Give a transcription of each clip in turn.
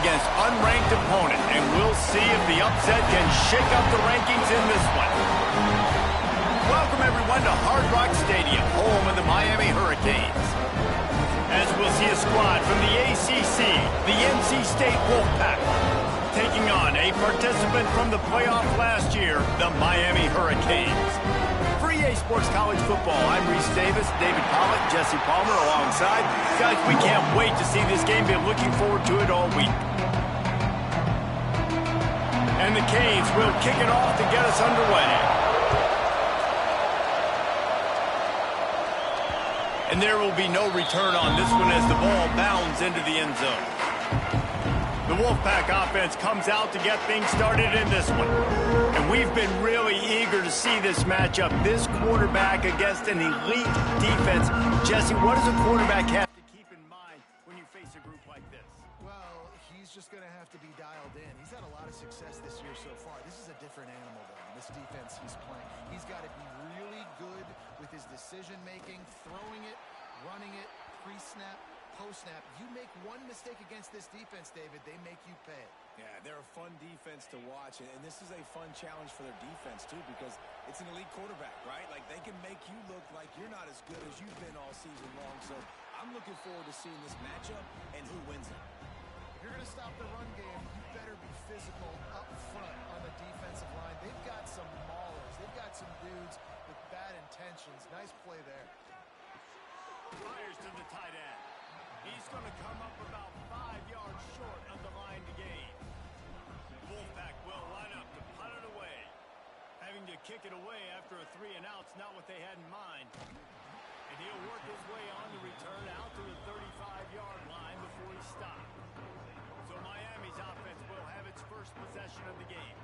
against unranked opponent, and we'll see if the upset can shake up the rankings in this one. Welcome, everyone, to Hard Rock Stadium, home of the Miami Hurricanes. As we'll see a squad from the ACC, the NC State Wolfpack, taking on a participant from the playoff last year, the Miami Hurricanes. For EA Sports College Football, I'm Reese Davis, David Pollock, Jesse Palmer alongside. Guys, we can't wait to see this game. Been looking forward to it all week. And the Canes will kick it off to get us underway. And there will be no return on this one as the ball bounds into the end zone. The Wolfpack offense comes out to get things started in this one. And we've been really eager to see this matchup. This quarterback against an elite defense. Jesse, what does a quarterback have to keep in mind when you face a group like this? Well, he's just going to have to be dialed in. He's had a lot of success this year so far. This is a different animal, though, this defense he's playing. He's got to be really good with his decision-making, throwing it, running it, pre-snap, post-snap. You make one mistake against this defense, David, they make you pay. Yeah, they're a fun defense to watch, and this is a fun challenge for their defense, too, because it's an elite quarterback, right? Like, they can make you look like you're not as good as you've been all season long, so I'm looking forward to seeing this matchup and who wins it. If you're going to stop the run game, you better be physical up front on the defensive line. They've got some maulers. They've got some dudes with bad intentions. Nice play there. Fires to the tight end. He's going to come up about 5 yards short of the line to gain. Wolfpack will line up to punt it away. Having to kick it away after a 3-and-out's not what they had in mind. And he'll work his way on the return out to the 35-yard line before he stopped. So Miami's offense will have its first possession of the game.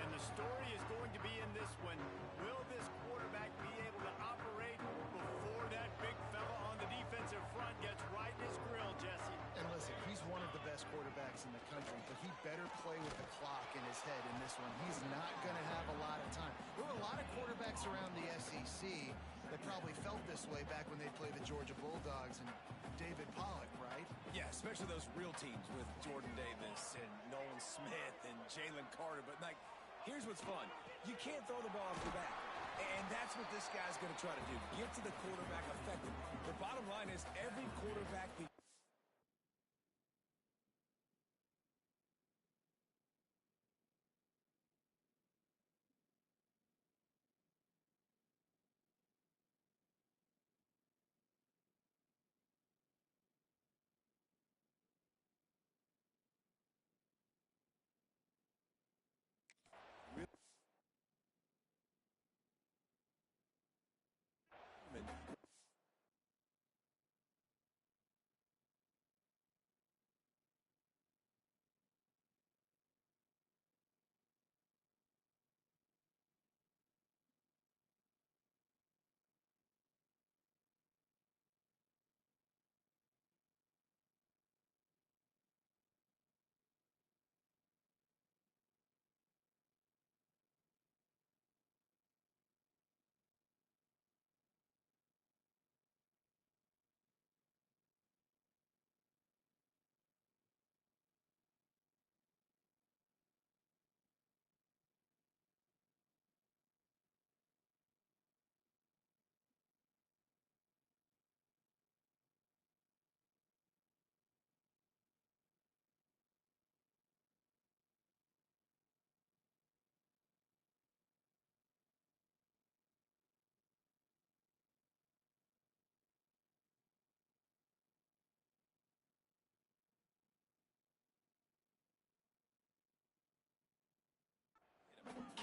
And the story is going to be in this one. Will this quarterback be able to operate before that big fella on the defensive front gets right in his grill, Jesse? And listen, he's one of the best quarterbacks in the country, but he better play with the clock in his head in this one. He's not going to have a lot of time. There were a lot of quarterbacks around the SEC that probably felt this way back when they played the Georgia Bulldogs and David Pollock, right? Yeah, especially those real teams with Jordan Davis and Nolan Smith and Jalen Carter. But, like, here's what's fun. You can't throw the ball off the bat. And that's what this guy's going to try to do. Get to the quarterback effectively. The bottom line is every quarterback...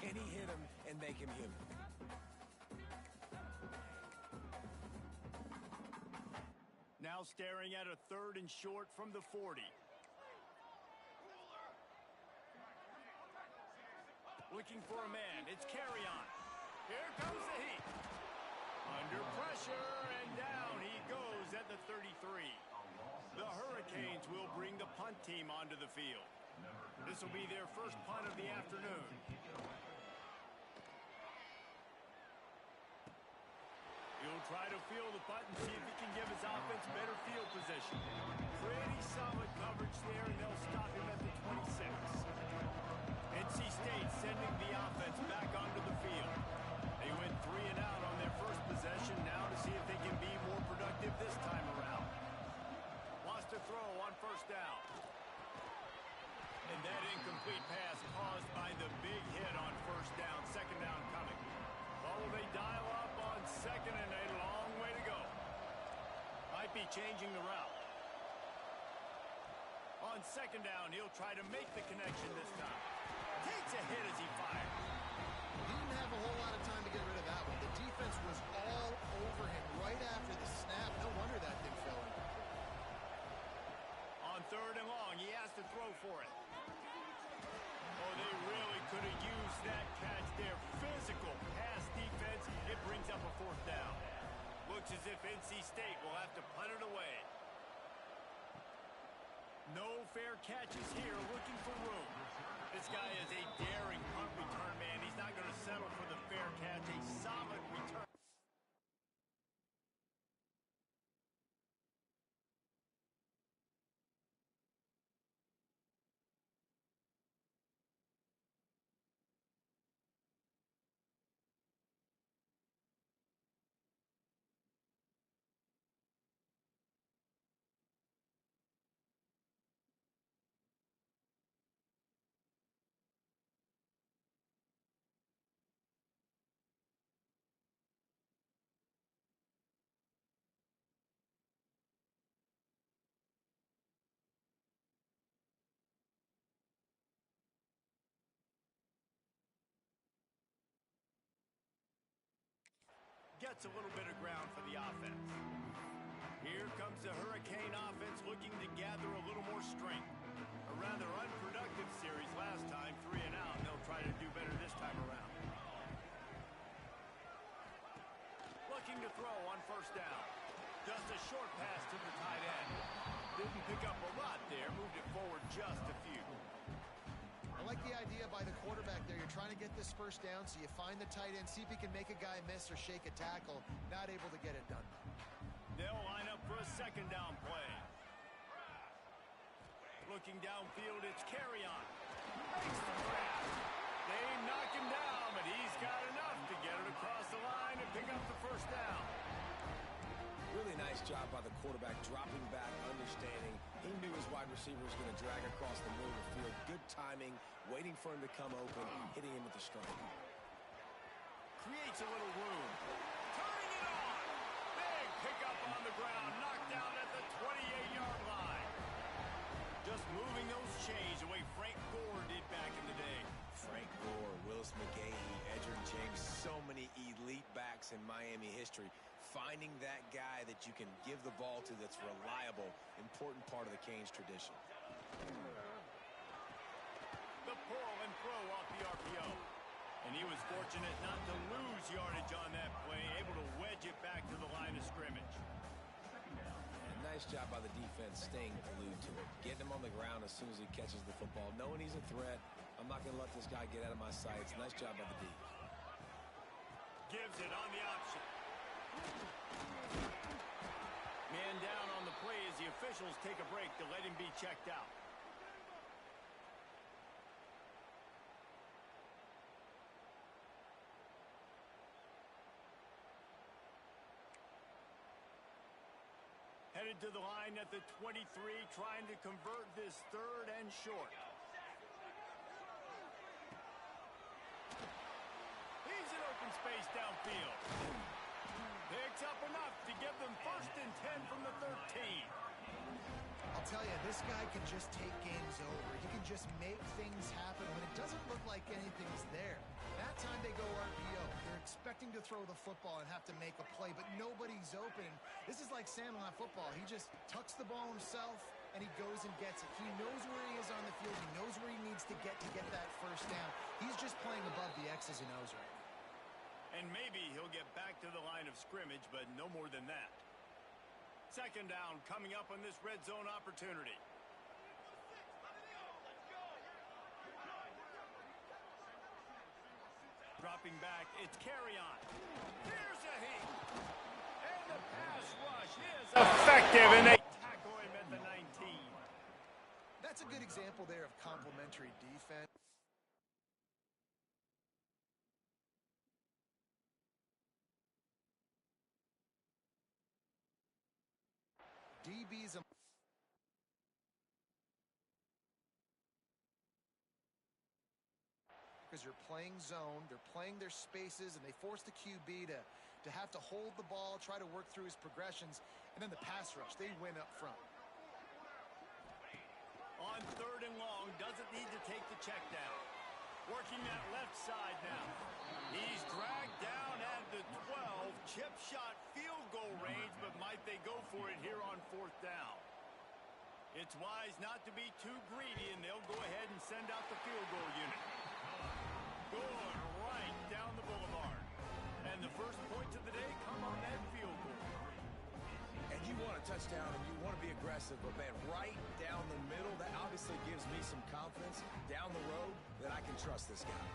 Can he hit him and make him human? Now staring at a 3rd and short from the 40. Looking for a man. It's carry on. Here comes the heat. Under pressure, and down he goes at the 33. The Hurricanes will bring the punt team onto the field. This will be their first punt of the afternoon. He'll try to field the punt and see if he can give his offense better field position. Pretty solid coverage there, and they'll stop him at the And that incomplete pass caused by the big hit on first down. Second down coming. Well, will they dial up on second and a long way to go? Might be changing the route. On second down, he'll try to make the connection this time. Takes a hit as he fires. He didn't have a whole lot of time to get rid of that one. The defense was all over him right after the snap. No wonder that thing fell in. On third and long, he has to throw for it. Oh, they really could have used that catch there. Physical pass defense. It brings up a fourth down. Looks as if NC State will have to punt it away. No fair catches here, looking for room. This guy is a daring punt return man. He's not going to settle for the fair catch. A solid return. Gets a little bit of ground for the offense. Here comes the Hurricane offense looking to gather a little more strength. A rather unproductive series last time, 3 and out. They'll try to do better this time around. Looking to throw on first down. Just a short pass to the tight end. Didn't pick up a lot there, moved it forward just a few. I like the idea by the quarterback there. You're trying to get this first down, so you find the tight end, see if he can make a guy miss or shake a tackle. Not able to get it done. They'll line up for a second down play. Looking downfield, it's carry on. Makes the grab. They knock him down, but he's got enough to get it across the line and pick up the first down. Really nice job by the quarterback, dropping back, understanding. He knew his wide receiver was going to drag across the middle of the field. Good timing, waiting for him to come open, hitting him with the strike. Creates a little room. Turning it on. Big pickup on the ground, knocked down at the 28-yard line. Just moving those chains the way Frank Gore did back in the day. Frank Gore, Willis McGahee, Edgerrin James, so many elite backs in Miami history. Finding that guy that you can give the ball to that's reliable, important part of the Canes tradition. The pull and throw off the RPO. And he was fortunate not to lose yardage on that play, able to wedge it back to the line of scrimmage. And nice job by the defense staying glued to it. Getting him on the ground as soon as he catches the football. Knowing he's a threat, I'm not going to let this guy get out of my sights. Nice job by the D. Gives it on the option. Man down on the play as the officials take a break to let him be checked out. Headed to the line at the 23, trying to convert this third and short. He's in open space downfield. Picks up enough to give them 1st and 10 from the 13. I'll tell you, this guy can just take games over. He can just make things happen when it doesn't look like anything's there. That time they go RPO. They're expecting to throw the football and have to make a play, but nobody's open. This is like Sandlot football. He just tucks the ball himself, and he goes and gets it. He knows where he is on the field. He knows where he needs to get that first down. He's just playing above the X's and O's right now. And maybe he'll get back to the line of scrimmage, but no more than that. Second down coming up on this red zone opportunity. Dropping back, it's carry on. Here's a heat. And the pass rush is effective, and they tackle him at the 19. That's a good example there of complementary defense. DB's linebackers are playing zone, they're playing their spaces, and they force the QB to have to hold the ball, try to work through his progressions, and then the pass rush, they win up front. On 3rd and long, doesn't need to take the check down. Working that left side now. He's dragged down at the 12. Chip shot field goal range, but might they go for it here on 4th down? It's wise not to be too greedy, and they'll go ahead and send out the field goal unit. Going right down the boulevard. And the first points of the day come on that field goal. And you want a touchdown and you want to be aggressive, but man, right down the middle, that obviously gives me some confidence down the road that I can trust this guy.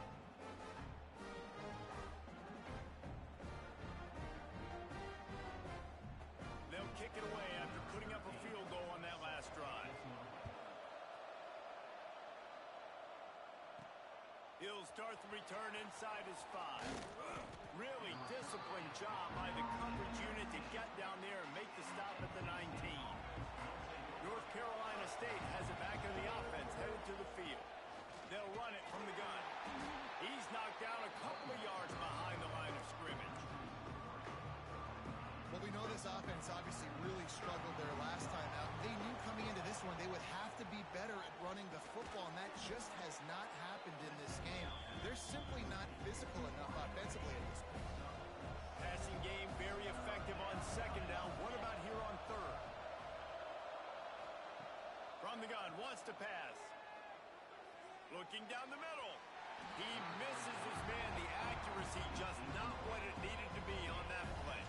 They'll kick it away after putting up a field goal on that last drive. He'll start the return inside his 5. Really disciplined job by the coverage unit to get down there and make the stop at the 19. North Carolina State has it back in the offense, headed to the field. They'll run it from the gun. He's knocked down a couple of yards behind the line of scrimmage. Well, we know this offense obviously really struggled there last time out. They knew coming into this one they would have to be better at running the football, and that just has not happened in this game. They're simply not physical enough offensively at this point. Passing game very effective on 2nd down. What about here on 3rd? From the gun, wants to pass. Looking down the middle. He misses his man. The accuracy just not what it needed to be on that play.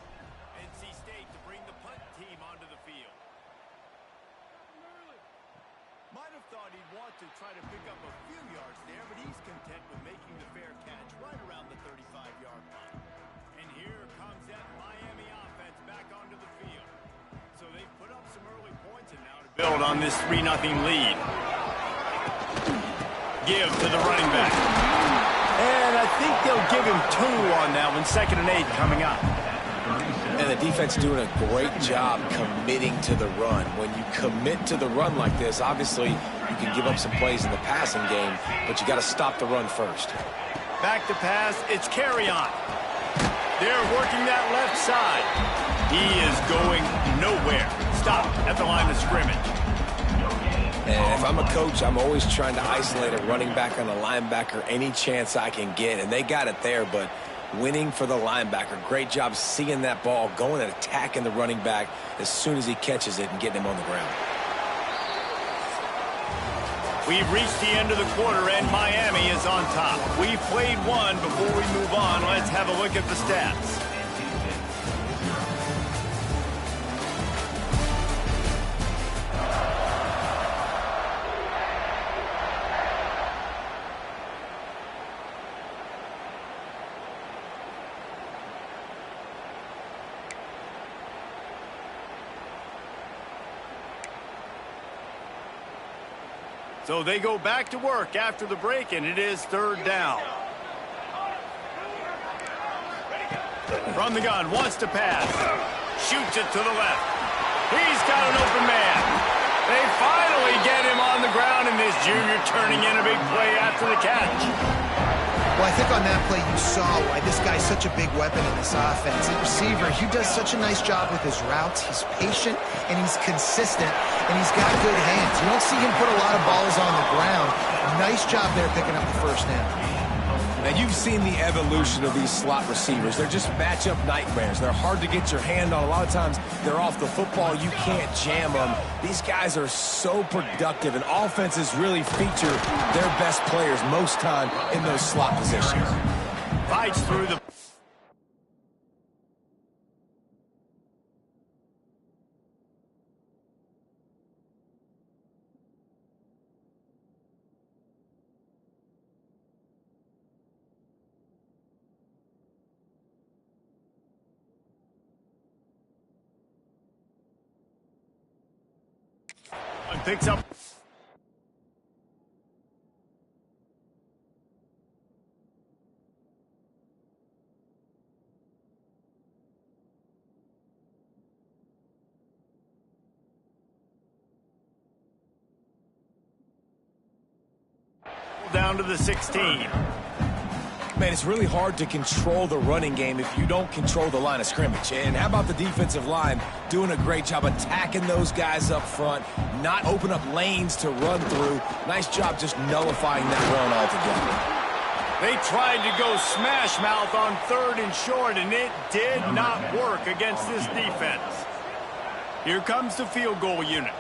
NC State to bring the punt team onto the field. Might have thought he'd want to try to pick up a few yards there, but he's content with making the fair catch right around the 35-yard line. And here comes that Miami offense back onto the field. So they put up some early points and now to build on this 3-0 lead. Give to the running back. And I think they'll give him 2 on that one. 2nd and 8 coming up. And the defense doing a great job committing to the run. When you commit to the run like this, obviously you can give up some plays in the passing game, but you got to stop the run first. Back to pass. It's carry on. They're working that left side. He is going nowhere. Stop at the line of scrimmage. And if I'm a coach, I'm always trying to isolate a running back on a linebacker any chance I can get. And they got it there, but winning for the linebacker. Great job seeing that ball, going and attacking the running back as soon as he catches it and getting him on the ground. We've reached the end of the quarter, and Miami is on top. We've played one. Before we move on, let's have a look at the stats. So they go back to work after the break, and it is 3rd down. From the gun, wants to pass. Shoots it to the left. He's got an open man. They finally get him on the ground, and this junior turning in a big play after the catch. Well, I think on that play you saw why this guy's such a big weapon in this offense. The receiver, he does such a nice job with his routes. He's patient, and he's consistent, and he's got good hands. You don't see him put a lot of balls on the ground. Nice job there picking up the 1st down. Now, you've seen the evolution of these slot receivers. They're just matchup nightmares. They're hard to get your hand on. A lot of times, they're off the football. You can't jam them. These guys are so productive, and offenses really feature their best players most time in those slot positions. Fights through the... Picks up. Down to the 16. Man, it's really hard to control the running game if you don't control the line of scrimmage. And how about the defensive line doing a great job attacking those guys up front, not open up lanes to run through. Nice job just nullifying that run altogether. They tried to go smash mouth on 3rd and short, and it did not work against this defense. Here comes the field goal unit.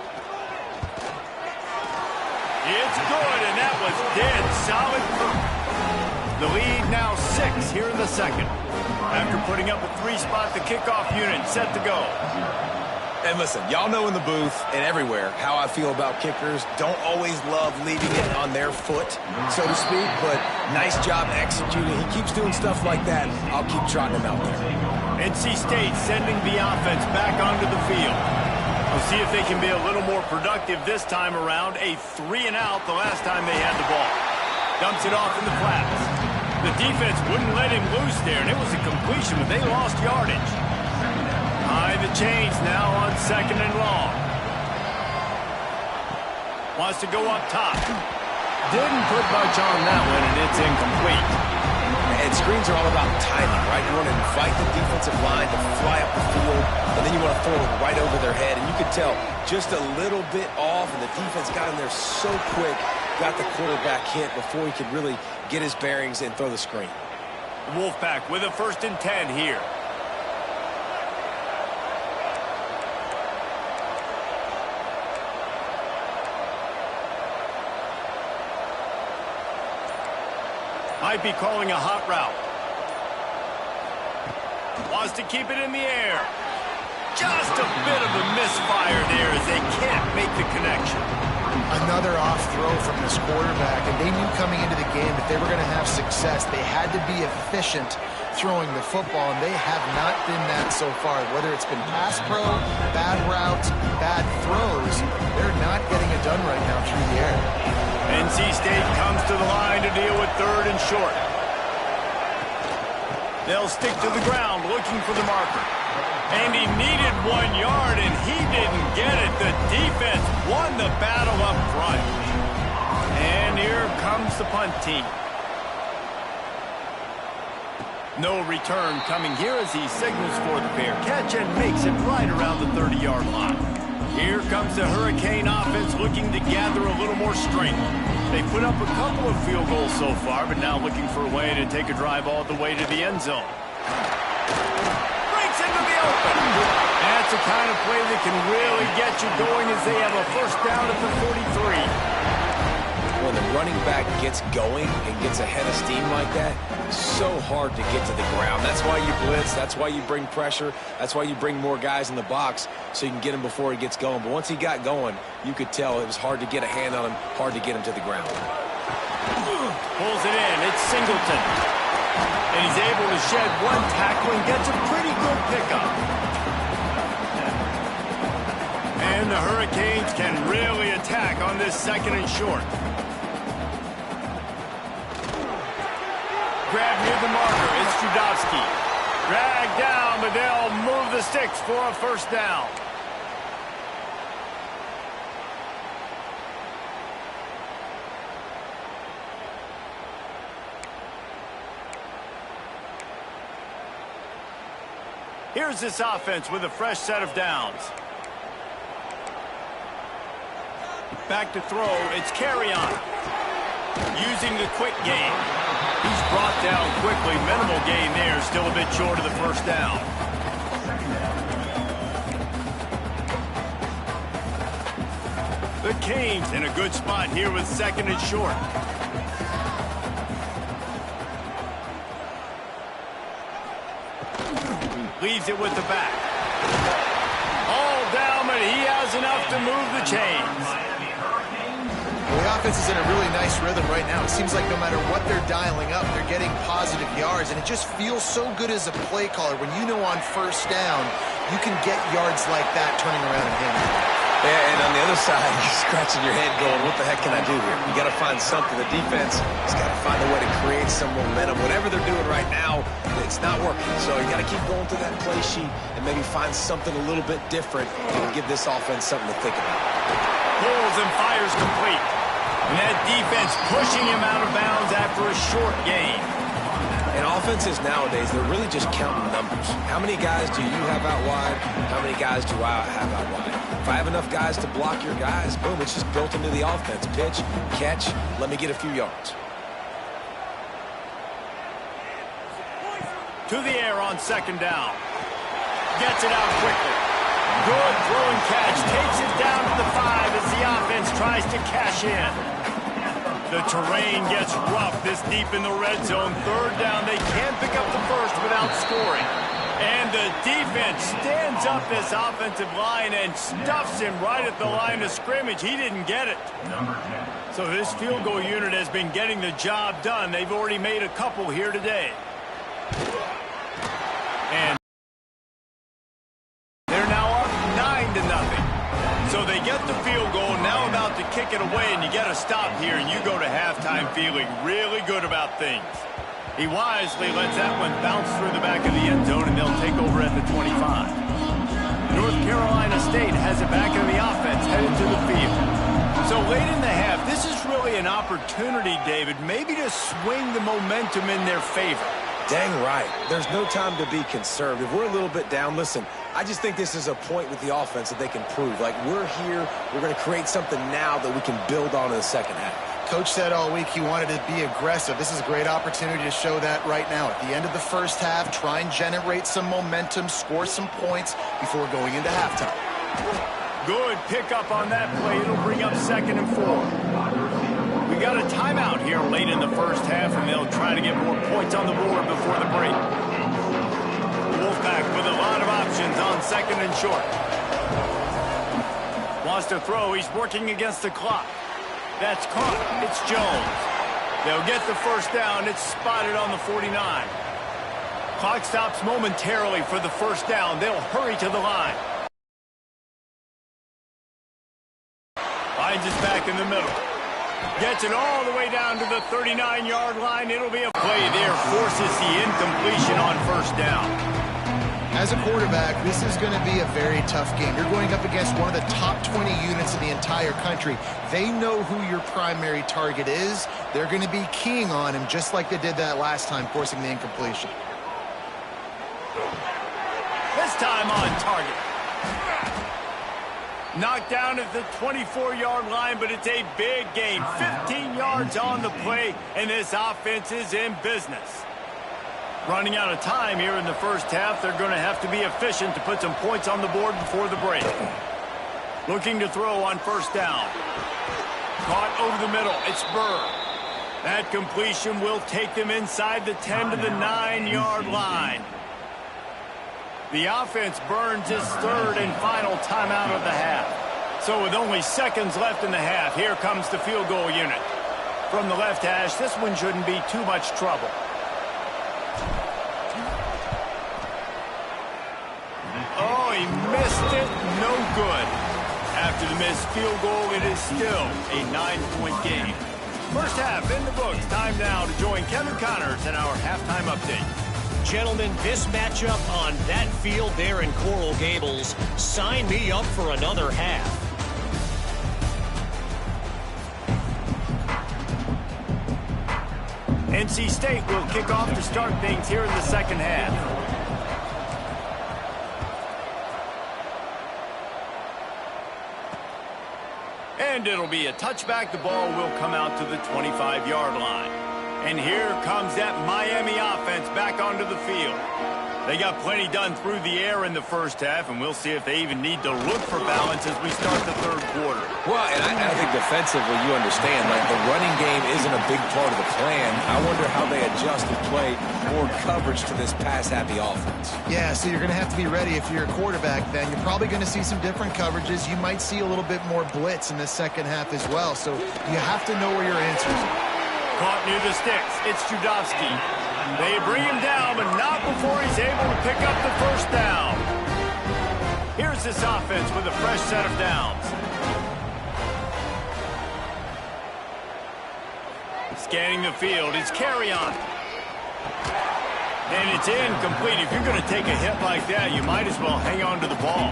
It's good, and that was dead solid. The lead now 6 here in the second. After putting up a 3-spot, the kickoff unit set to go. And listen, y'all know in the booth and everywhere how I feel about kickers. Don't always love leaving it on their foot, so to speak, but nice job executing. He keeps doing stuff like that. I'll keep trotting him out there. NC State sending the offense back onto the field. We'll see if they can be a little more productive this time around. A 3-and-out the last time they had the ball. Dumps it off in the flats. The defense wouldn't let him loose there, and it was a completion, but they lost yardage. High the chains now on 2nd and long. Wants to go up top. Didn't put much on that one, and it's incomplete. And screens are all about timing, right? You want to invite the defensive line to fly up the field, and then you want to throw it right over their head. And you could tell just a little bit off, and the defense got in there so quick, got the quarterback hit before he could really get his bearings and throw the screen. Wolfpack with a 1st and 10 here. Might be calling a hot route. Wants to keep it in the air. Just a bit of a misfire there as they can't make the connection. Another off throw from this quarterback, and they knew coming into the game that they were going to have success. They had to be efficient throwing the football, and they have not been that so far. Whether it's been pass pro, bad routes, bad throws, they're not getting it done right now through the air. NC State comes to the line to deal with 3rd and short. They'll stick to the ground looking for the marker. And he needed 1 yard, and he didn't get it. The defense won the battle up front. And here comes the punt team. No return coming here as he signals for the fair catch and makes it right around the 30-yard line. Here comes the Hurricane offense looking to gather a little more strength. They put up a couple of field goals so far, but now looking for a way to take a drive all the way to the end zone. Breaks into the open. That's the kind of play that can really get you going as they have a 1st down at the 43. When the running back gets going and gets ahead of steam like that, it's so hard to get to the ground. That's why you blitz. That's why you bring pressure. That's why you bring more guys in the box so you can get him before he gets going. But once he got going, you could tell it was hard to get a hand on him, hard to get him to the ground. Pulls it in. It's Singleton. And he's able to shed 1 tackle and gets a pretty good pickup. And the Hurricanes can really attack on this 2nd and short. Grab near the marker. It's Trudowski. Dragged down, but they'll move the sticks for a 1st down. Here's this offense with a fresh set of downs. Back to throw. It's Carrion. Using the quick game. He's brought down quickly. Minimal gain there. Still a bit short of the 1st down. The Canes in a good spot here with 2nd and short. Leaves it with the back. All down, but he has enough to move the chains. Well, the offense is in a really nice rhythm right now. It seems like no matter what they're dialing up, they're getting positive yards, and it just feels so good as a play caller when you know on 1st down you can get yards like that turning around and hitting. Yeah, and on the other side, you're scratching your head going, what the heck can I do here? You got to find something. The defense has got to find a way to create some momentum. Whatever they're doing right now, it's not working. So you got to keep going through that play sheet and maybe find something a little bit different and give this offense something to think about. Pulls and fires complete. And that defense pushing him out of bounds after a short gain. And offenses nowadays, they're really just counting numbers. How many guys do you have out wide? How many guys do I have out wide? If I have enough guys to block your guys, boom, it's just built into the offense. Pitch, catch, let me get a few yards. To the air on second down. Gets it out quickly. Good throw and catch. Takes it down to the 5 as the offense tries to cash in. The terrain gets rough this deep in the red zone. Third down. They can't pick up the first without scoring. And the defense stands up this offensive line and stuffs him right at the line of scrimmage. He didn't get it. So this field goal unit has been getting the job done. They've already made a couple here today. And they're now up 9-0. So they get the field goal, now about to kick it away, and you get a stop here, and you go to halftime feeling really good about things. He wisely lets that one bounce through the back of the end zone, and they'll take over at the 25. North Carolina State has it back in the offense, headed to the field. So late in the half, this is really an opportunity, David, maybe to swing the momentum in their favor. Dang right. There's no time to be conservative. We're a little bit down. Listen, I just think this is a point with the offense that they can prove. Like, we're here. We're going to create something now that we can build on in the second half. Coach said all week he wanted to be aggressive. This is a great opportunity to show that right now. At the end of the first half, try and generate some momentum, score some points before going into halftime. Good pickup on that play. It'll bring up 2nd and 4. We got a timeout here late in the first half, and they'll try to get more points on the board before the break. Wolfpack with a lot of options on 2nd and short. Wants to throw. He's working against the clock. That's caught. It's Jones. They'll get the first down. It's spotted on the 49. Clock stops momentarily for the first down. They'll hurry to the line. Finds his back in the middle. Gets it all the way down to the 39-yard line. It'll be a play there. Forces the incompletion on first down. As a quarterback, this is going to be a very tough game. You're going up against one of the top 20 units in the entire country. They know who your primary target is. They're going to be keying on him just like they did that last time, forcing the incompletion. This time on target. Knocked down at the 24-yard line, but it's a big gain. 15 yards on the play, and this offense is in business. Running out of time here in the first half. They're going to have to be efficient to put some points on the board before the break. Looking to throw on first down. Caught over the middle. It's Burr. That completion will take them inside the 10 to the 9-yard line. The offense burns its third and final timeout of the half. So with only seconds left in the half, here comes the field goal unit. From the left hash, this one shouldn't be too much trouble. Oh, he missed it. No good. After the missed field goal, it is still a 9-point game. First half in the books. Time now to join Kevin Connors in our halftime update. Gentlemen, this matchup on that field there in Coral Gables, sign me up for another half. NC State will kick off to start things here in the second half. And it'll be a touchback. The ball will come out to the 25-yard line. And here comes that Miami offense back onto the field. They got plenty done through the air in the first half, and we'll see if they even need to look for balance as we start the third quarter. Well, and I think defensively, you understand, like the running game isn't a big part of the plan. I wonder how they adjust and play more coverage to this pass-happy offense. Yeah, so you're going to have to be ready if you're a quarterback then. You're probably going to see some different coverages. You might see a little bit more blitz in the second half as well, so you have to know where your answers are. Caught near the sticks. It's Judovsky. They bring him down, but not before he's able to pick up the first down. Here's this offense with a fresh set of downs. Scanning the field. It's carry on. And it's incomplete. If you're going to take a hit like that, you might as well hang on to the ball.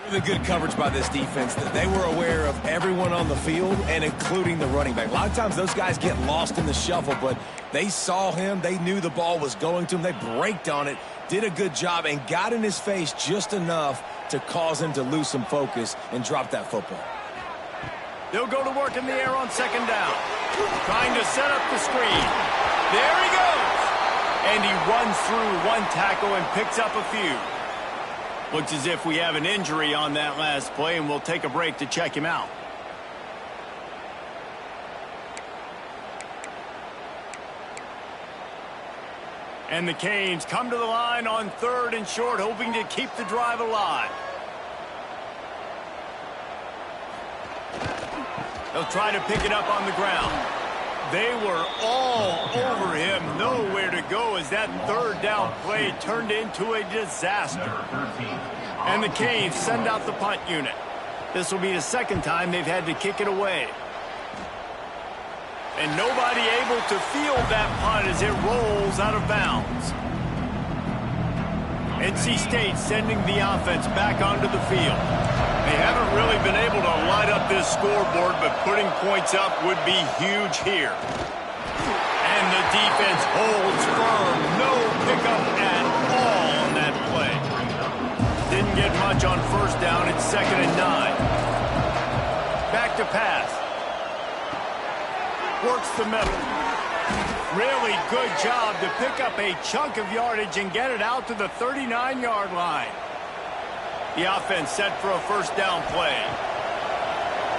Really good coverage by this defense. They were aware of everyone on the field and including the running back. A lot of times those guys get lost in the shuffle, but they saw him. They knew the ball was going to him. They braked on it, did a good job, and got in his face just enough to cause him to lose some focus and drop that football. They'll go to work in the air on second down. Trying to set up the screen. There he goes. And he runs through one tackle and picks up a few. Looks as if we have an injury on that last play, and we'll take a break to check him out. And the Canes come to the line on 3rd and short, hoping to keep the drive alive. They'll try to pick it up on the ground. They were all over him, nowhere to go as that 3rd down play turned into a disaster. And the Canes send out the punt unit. This will be the 2nd time they've had to kick it away. And nobody able to field that punt as it rolls out of bounds. NC State sending the offense back onto the field. They haven't really been able to light up this scoreboard, but putting points up would be huge here. And the defense holds firm. No pickup at all on that play. Didn't get much on 1st down. It's 2nd and 9. Back to pass. Works the middle. Really good job to pick up a chunk of yardage and get it out to the 39-yard line. The offense set for a 1st down play.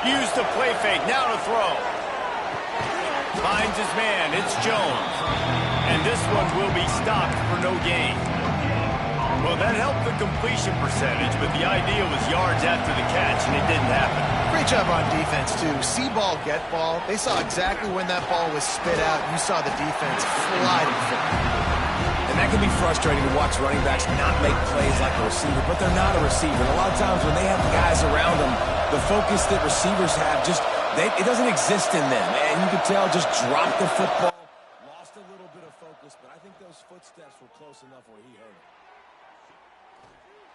Use the play fake. Now to throw. Finds his man. It's Jones. And this one will be stopped for no gain. Well, that helped the completion percentage, but the idea was yards after the catch, and it didn't happen. Great job on defense, too. See ball, get ball. They saw exactly when that ball was spit out. You saw the defense fly to the football. And that can be frustrating to watch running backs not make plays like a receiver, but they're not a receiver. And a lot of times when they have guys around them, the focus that receivers have it doesn't exist in them. And you can tell just dropped the football. Lost a little bit of focus, but I think those footsteps were close enough where he heard it.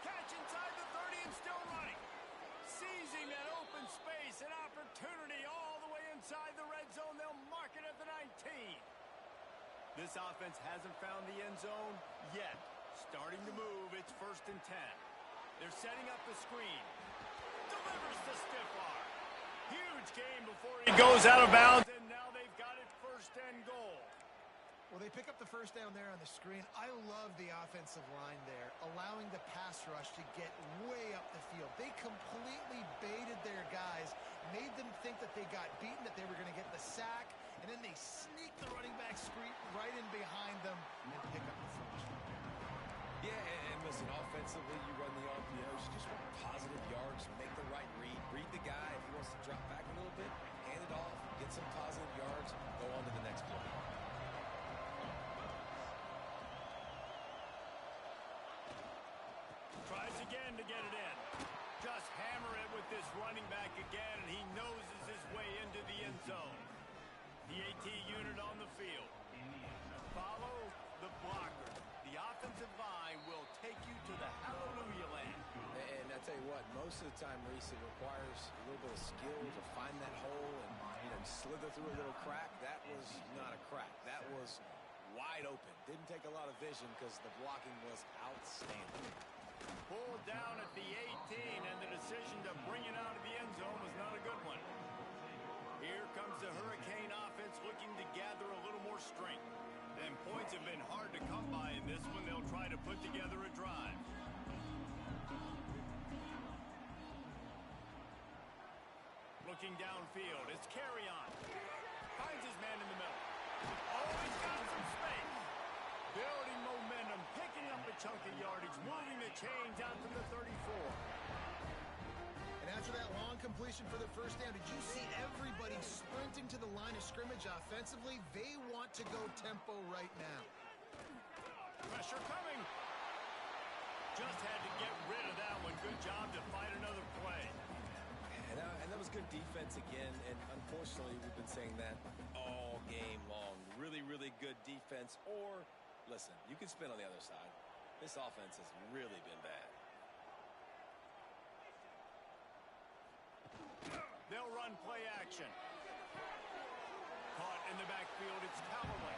Catch inside the 30 and still running. Seizing that open space, an opportunity all the way inside the red zone. They'll mark it at the 19. This offense hasn't found the end zone yet. Starting to move, it's 1st and 10. They're setting up the screen. Delivers the stiff arm. Huge game before he goes out of bounds, and now they've got it 1st and goal. Well, they pick up the 1st down there on the screen. I love the offensive line there, allowing the pass rush to get way up the field. They completely baited their guys, made them think that they got beaten, that they were going to get the sack, and then they sneak the running back screen right in behind them and pick up the first. Yeah, and listen, offensively, you run the RPOs, you just want positive yards, make the right read the guy. If he wants to drop back a little bit, hand it off, get some positive yards, go on to the next play. Tries again to get it in. Just hammer it with this running back again, and he noses his way into the end zone. The AT unit on the field. Follow the blocker. The offensive line will take you to the hallelujah land. And I tell you what, most of the time, Reese, it requires a little bit of skill to find that hole and slither through a little crack. That was not a crack. That was wide open. Didn't take a lot of vision because the blocking was outstanding. Pulled down at the 18, and the decision to bring it out of the end zone was not a good one. Here comes the Hurricane offense looking to gather a little more strength. And points have been hard to come by in this one. They'll try to put together a drive. Looking downfield, it's carry on. Finds his man in the middle. Oh, he's got some space. Building momentum, picking up a chunk of yardage, moving the chains out to the 34. And after that long completion for the 1st down, did you see everybody sprinting to the line of scrimmage offensively? They want to go tempo right now. Pressure coming. Just had to get rid of that one. Good job to fight another play. And that was good defense again, and unfortunately we've been saying that all game long. Really, really good defense, or, listen, you can spin on the other side. This offense has really been bad. run play action. Caught in the backfield, it's Callaway.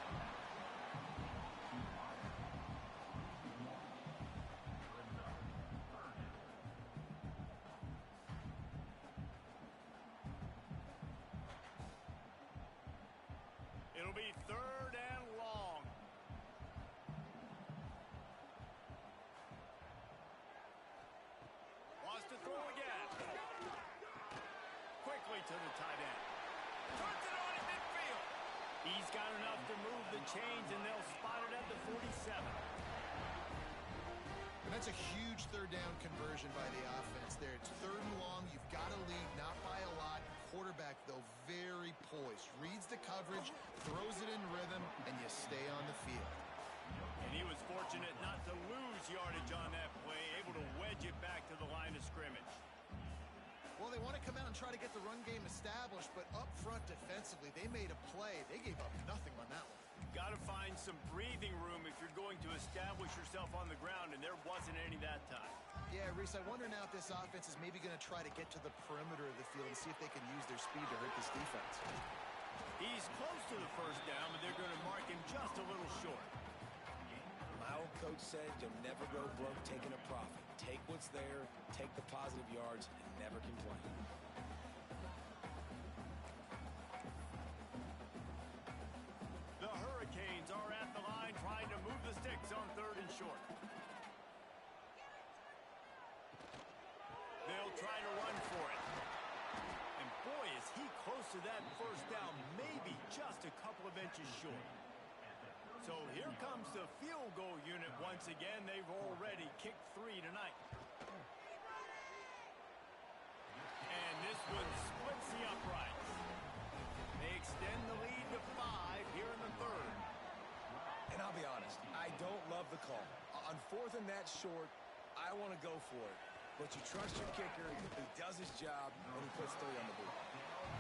It'll be 3rd and long. Wants to throw again. Quickly to the tight end. Turns it on at midfield. He's got enough to move the chains, and they'll spot it at the 47. And that's a huge 3rd down conversion by the offense there. It's 3rd and long. You've got to lead, not by a lot. Quarterback, though, very poised. Reads the coverage, throws it in rhythm, and you stay on the field. And he was fortunate not to lose yardage on that play, able to wedge it back to the line of scrimmage. Well, they want to come out and try to get the run game established, but up front defensively, they made a play. They gave up nothing on that one. Got to find some breathing room if you're going to establish yourself on the ground, and there wasn't any that time. Yeah, Reese, I wonder now if this offense is maybe going to try to get to the perimeter of the field and see if they can use their speed to hurt this defense. He's close to the 1st down, but they're going to mark him just a little short. My old coach said you'll never go broke taking a profit. Take what's there, take the positive yards, and never complain. The Hurricanes are at the line trying to move the sticks on 3rd and short. They'll try to run for it. And boy, is he close to that 1st down, maybe just a couple of inches short. So here comes the field goal unit once again. They've already kicked 3 tonight. And this one splits the uprights. They extend the lead to 5 here in the 3rd. And I'll be honest, I don't love the call. On 4th and that short, I want to go for it. But you trust your kicker, he does his job, and he puts 3 on the board.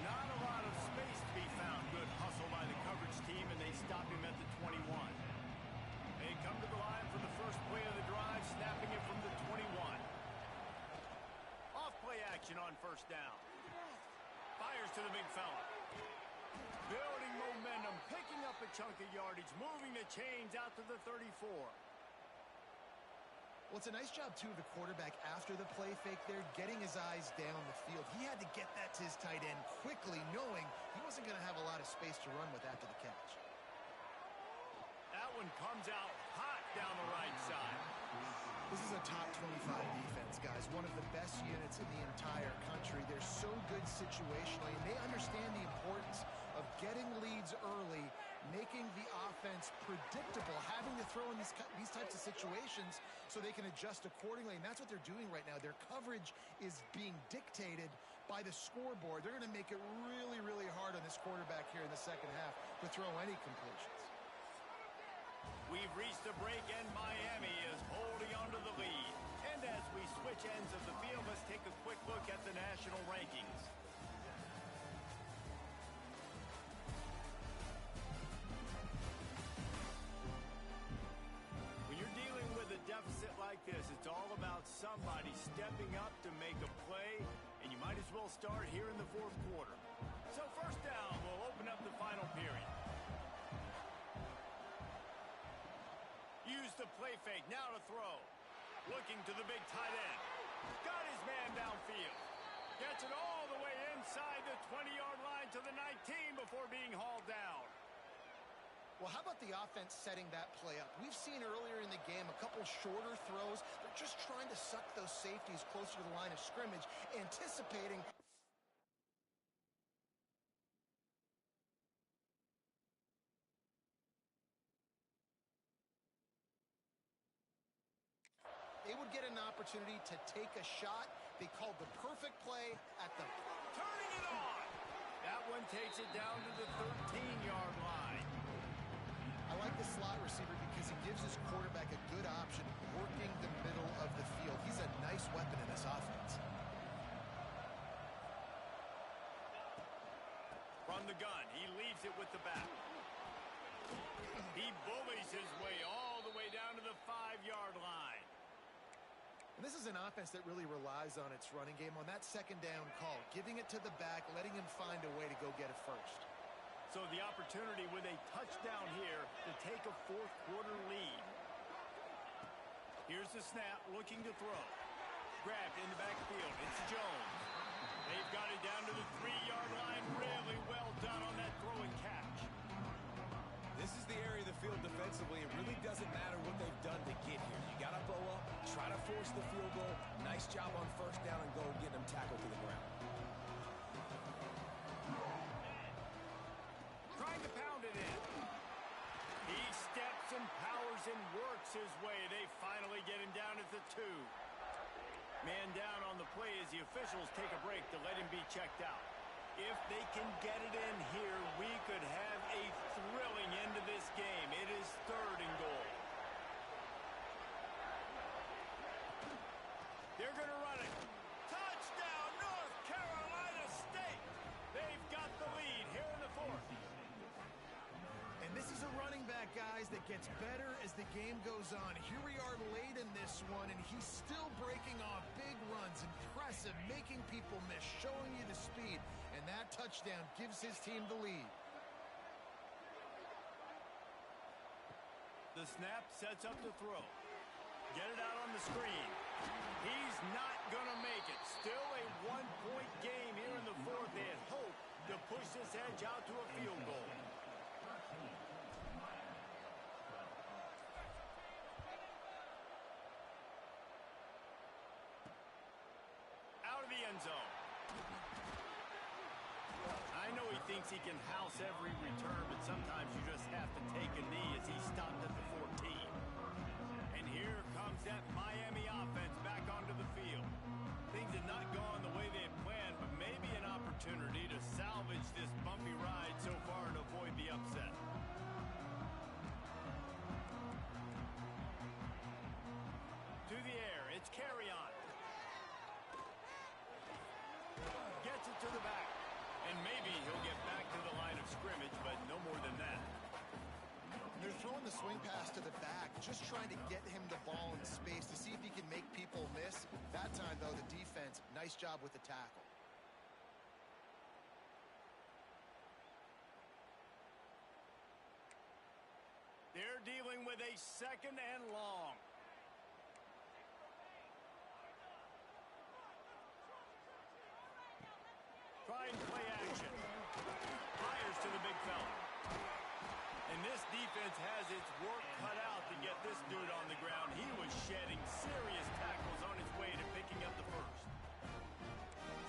Not a lot of space to be found. Good hustle by the coverage team, and they stop him at the 21. They come to the line for the first play of the drive, snapping it from the 21. Off play action on 1st down. Fires to the big fella. Building momentum, picking up a chunk of yardage, moving the chains out to the 34. Well, it's a nice job, too, of the quarterback after the play fake there, getting his eyes down the field. He had to get that to his tight end quickly, knowing he wasn't going to have a lot of space to run with after the catch. That one comes out hot down the right side. This is a top 25 defense, guys. One of the best units in the entire country. They're so good situationally, and they understand the importance of getting leads early, making the offense predictable, having to throw in these types of situations so they can adjust accordingly. And that's what they're doing right now. Their coverage is being dictated by the scoreboard. They're going to make it really, really hard on this quarterback here in the 2nd half to throw any completions. We've reached the break, and Miami is holding on to the lead. And as we switch ends of the field, let's take a quick look at the national rankings. When you're dealing with a deficit like this, it's all about somebody stepping up to make a play, and you might as well start here in the 4th quarter. So 1st down will open up the final period. Use the play fake, now to throw. Looking to the big tight end. Got his man downfield. Gets it all the way inside the 20-yard line to the 19 before being hauled down. Well, how about the offense setting that play up? We've seen earlier in the game a couple shorter throws. They're just trying to suck those safeties closer to the line of scrimmage, anticipating. They would get an opportunity to take a shot. They called the perfect play at the... Turning it on! That one takes it down to the 13-yard line. I like the slot receiver because he gives his quarterback a good option working the middle of the field. He's a nice weapon in this offense. From the gun, he leaves it with the back. He bullies his way all the way down to the 5-yard line. And this is an offense that really relies on its running game on that second down call, giving it to the back, letting him find a way to go get it first. So the opportunity with a touchdown here to take a fourth quarter lead. Here's the snap, looking to throw. Grabbed in the backfield. It's Jones. They've got it down to the 3-yard line. Really well done on that throw and catch. This is the area of the field defensively. It really doesn't matter what they've done to get here. You got to bow up, try to force the field goal. Nice job on first down and goal, getting them tackled to the ground. Trying to pound it in. He steps and powers and works his way. They finally get him down at the 2. Man down on the play as the officials take a break to let him be checked out. If they can get it in here, we could have a thrilling end to this game. It is 3rd and goal. They're going to run it. Touchdown, North Carolina State. They've got the lead here in the 4th. And this is a running back, guys, that gets better as the game goes on. Here we are late in this one, and he's still breaking off big runs. Impressive, making people miss, showing you the speed. And that touchdown gives his team the lead. The snap sets up the throw. Get it out on the screen. He's not going to make it. Still a 1-point game here in the 4th. They had hoped to push this edge out to a field goal. Out of the end zone. I know he thinks he can house every return, but sometimes you just have to take a knee as he stopped at the 14. And here comes that Miami offense back onto the field. Things have not gone the way they had planned, but maybe an opportunity to salvage this bumpy ride so far and avoid the upset. To the air, it's carry on. Gets it to the back. And maybe he'll get back to the line of scrimmage, but no more than that. They're throwing the swing pass to the back, just trying to get him the ball in space to see if he can make people miss. That time, though, the defense, nice job with the tackle. They're dealing with a 2nd and long. Trying play action. Fires to the big fella. And this defense has its work cut out to get this dude on the ground. He was shedding serious tackles on his way to picking up the 1st.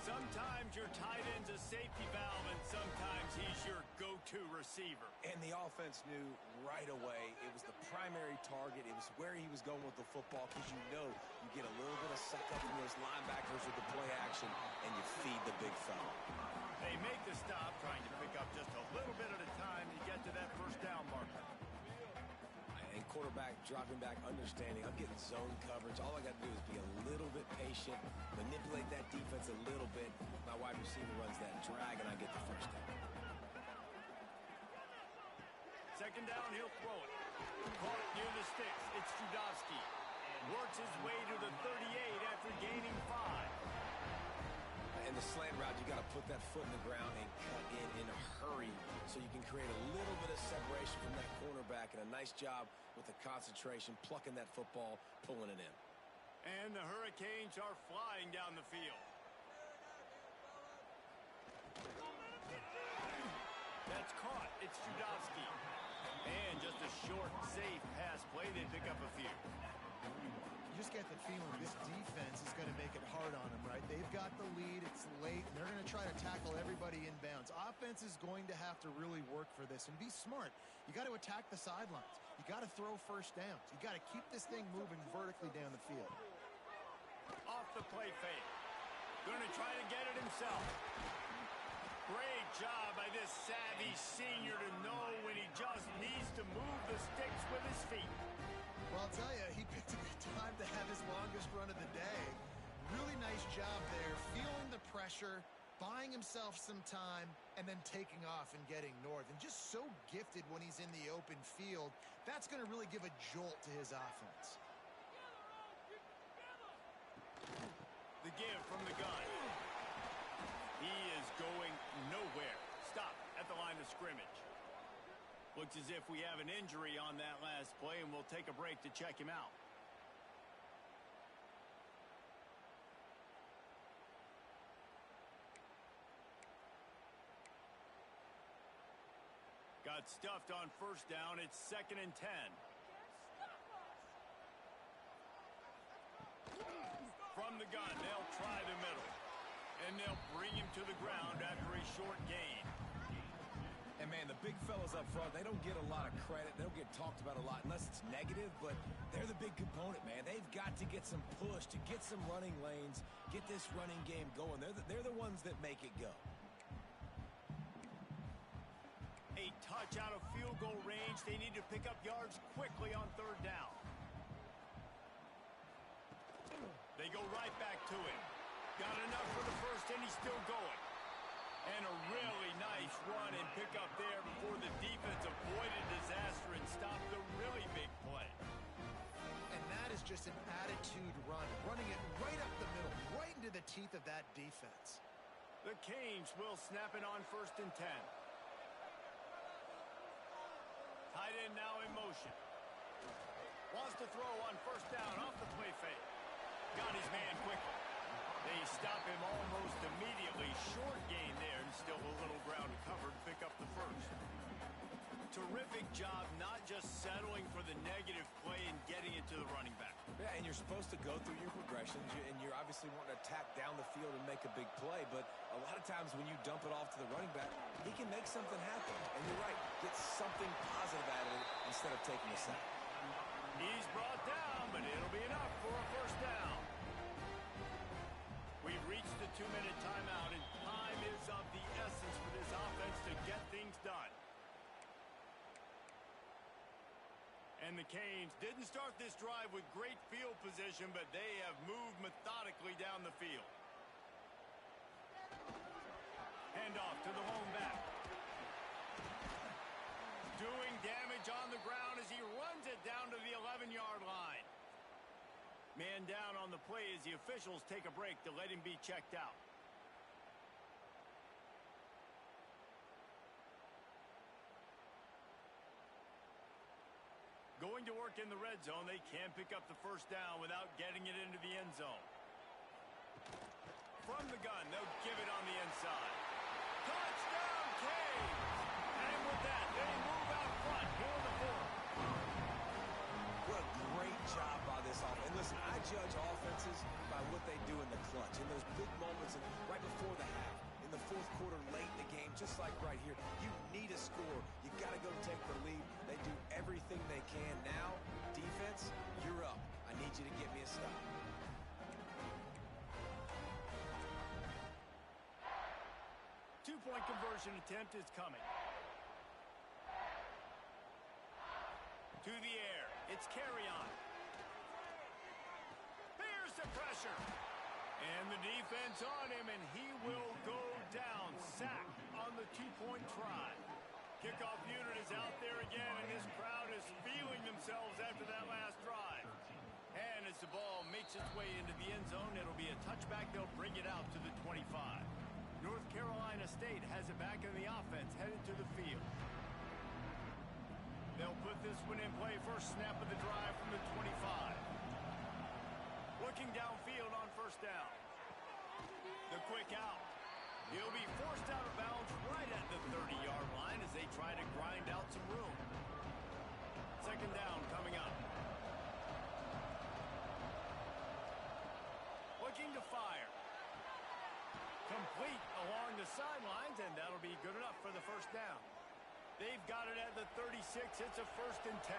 Sometimes your tight end's a safety valve, and sometimes he's your go-to receiver. And the offense knew right away it was the primary target. It was where he was going with the football, because you know you get a little bit of suck up from those linebackers with the play action, and you feed the big fella. They make the stop, trying to pick up just a little bit at a time to get to that 1st down marker. And quarterback dropping back, understanding I'm getting zone coverage. All I got to do is be a little bit patient, manipulate that defense a little bit. My wide receiver runs that drag, and I get the 1st down. 2nd down, he'll throw it. Caught it near the sticks. It's Judowski. Works his way to the 38 after gaining 5. In the slant route, you got to put that foot in the ground and cut in a hurry so you can create a little bit of separation from that cornerback, and a nice job with the concentration, plucking that football, pulling it in. And the Hurricanes are flying down the field. That's caught. It's Judowski. And just a short, safe pass play. They pick up a few. You just get the feeling this defense is going to make it hard on them, right? They've got the lead. It's late, and they're going to try to tackle everybody inbounds. Offense is going to have to really work for this and be smart. You got to attack the sidelines. You got to throw 1st downs. You got to keep this thing moving vertically down the field. Off the play fake. Going to try to get it himself. Great job by this savvy senior to know when he just needs to move the sticks with his feet. Well, I'll tell you, he picked a good time to have his longest run of the day. Really nice job there, feeling the pressure, buying himself some time, and then taking off and getting north. And just so gifted when he's in the open field. That's going to really give a jolt to his offense. The give from the gun. He is going nowhere. Stop at the line of scrimmage. Looks as if we have an injury on that last play, and we'll take a break to check him out. Got stuffed on first down. It's 2nd and 10. From the gun, they'll try the middle. And they'll bring him to the ground after a short gain. And, man, the big fellas up front, they don't get a lot of credit. They don't get talked about a lot unless it's negative, but they're the big component, man. They've got to get some push, to get some running lanes, get this running game going. They're the ones that make it go. A touch out of field goal range. They need to pick up yards quickly on 3rd down. They go right back to him. Got enough for the first, and he's still going. And a really nice run and pick up there before the defense avoided disaster and stopped the really big play. And that is just an attitude run, running it right up the middle, right into the teeth of that defense. The Canes will snap it on 1st and 10. Tight end now in motion. Wants to throw on 1st down off the play fake. Got his man quickly. They stop him almost immediately. Short gain there, and still a little ground to cover to pick up the first. Terrific job not just settling for the negative play and getting it to the running back. Yeah, and you're supposed to go through your progressions, and you're obviously wanting to attack down the field and make a big play, but a lot of times when you dump it off to the running back, he can make something happen. And you're right, get something positive out of it instead of taking a sack. He's brought down, but it'll be enough for a 1st down. We've reached the 2-minute timeout, and time is of the essence for this offense to get things done. And the Canes didn't start this drive with great field position, but they have moved methodically down the field. Handoff to the lone back. Doing damage on the ground as he runs it down to the 11-yard line. Man down on the play as the officials take a break to let him be checked out. Going to work in the red zone, they can pick up the 1st down without getting it into the end zone. From the gun, they'll give it on the inside. Touchdown, Canes! And with that, they move out front here in the 4th. What a great job by this offense. And listen, I judge offenses by what they do in the clutch, in those big moments and right before the half, in the 4th quarter, late in the game, just like right here. You need a score. You got to go take the lead. They do everything they can. Now, defense, you're up. I need you to get me a stop. Two-point conversion attempt is coming. To the air. It's carry on. Here's the pressure. And the defense on him, and he will go down. Sack on the 2-point try. Kickoff unit is out there again, and this crowd is feeling themselves after that last drive. And as the ball makes its way into the end zone, it'll be a touchback. They'll bring it out to the 25. North Carolina State has it back in the offense, headed to the field. They'll put this one in play. First snap of the drive from the 25. Looking downfield on 1st down. The quick out. He'll be forced out of bounds right at the 30-yard line as they try to grind out some room. 2nd down coming up. Looking to fire. Complete along the sidelines, and that'll be good enough for the 1st down. They've got it at the 36. It's a 1st and 10.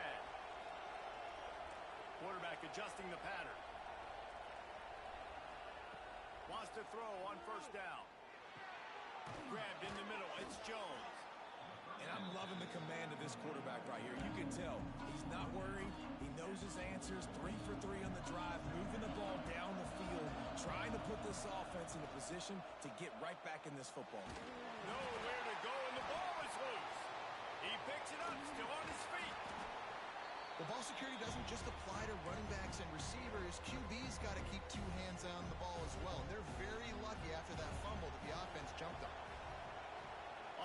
Quarterback adjusting the pattern. Wants to throw on 1st down. Grabbed in the middle. It's Jones. And I'm loving the command of this quarterback right here. You can tell he's not worried. He knows his answers. 3 for 3 on the drive, moving the ball down the field, trying to put this offense in a position to get right back in this football game. Nowhere to go, and the ball is loose. He picks it up, still on his feet. Well, ball security doesn't just apply to running backs and receivers. QB's got to keep two hands on the ball as well. And they're very lucky after that fumble that the offense jumped on.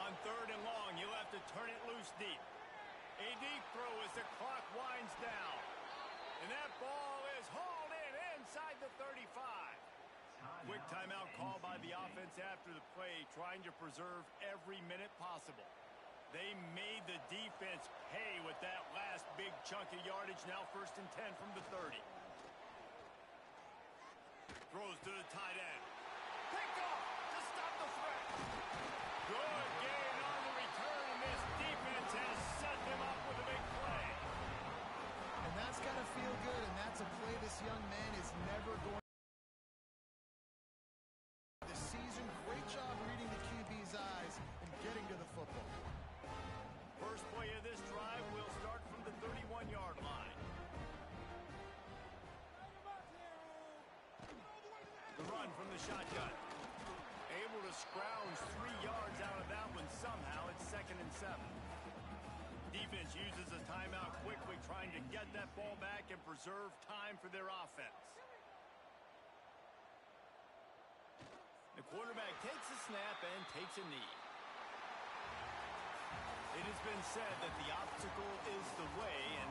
On 3rd and long, you'll have to turn it loose deep. A deep throw as the clock winds down. And that ball is hauled in inside the 35. Quick timeout call by the offense after the play, trying to preserve every minute possible. They made the defense pay with that last big chunk of yardage. Now 1st and 10 from the 30. Throws to the tight end. Pick off to stop the threat. Good gain on the return, and this defense has set them up with a big play. And that's got to feel good, and that's a play this young man is never going this season. Great job reading the QB's eyes and getting to the football. First play of this drive will start from the 31-yard line. The run from the shotgun. Able to scrounge 3 yards out of that one somehow. It's 2nd and 7. Defense uses a timeout quickly, trying to get that ball back and preserve time for their offense. The quarterback takes a snap and takes a knee. It has been said that the obstacle is the way, and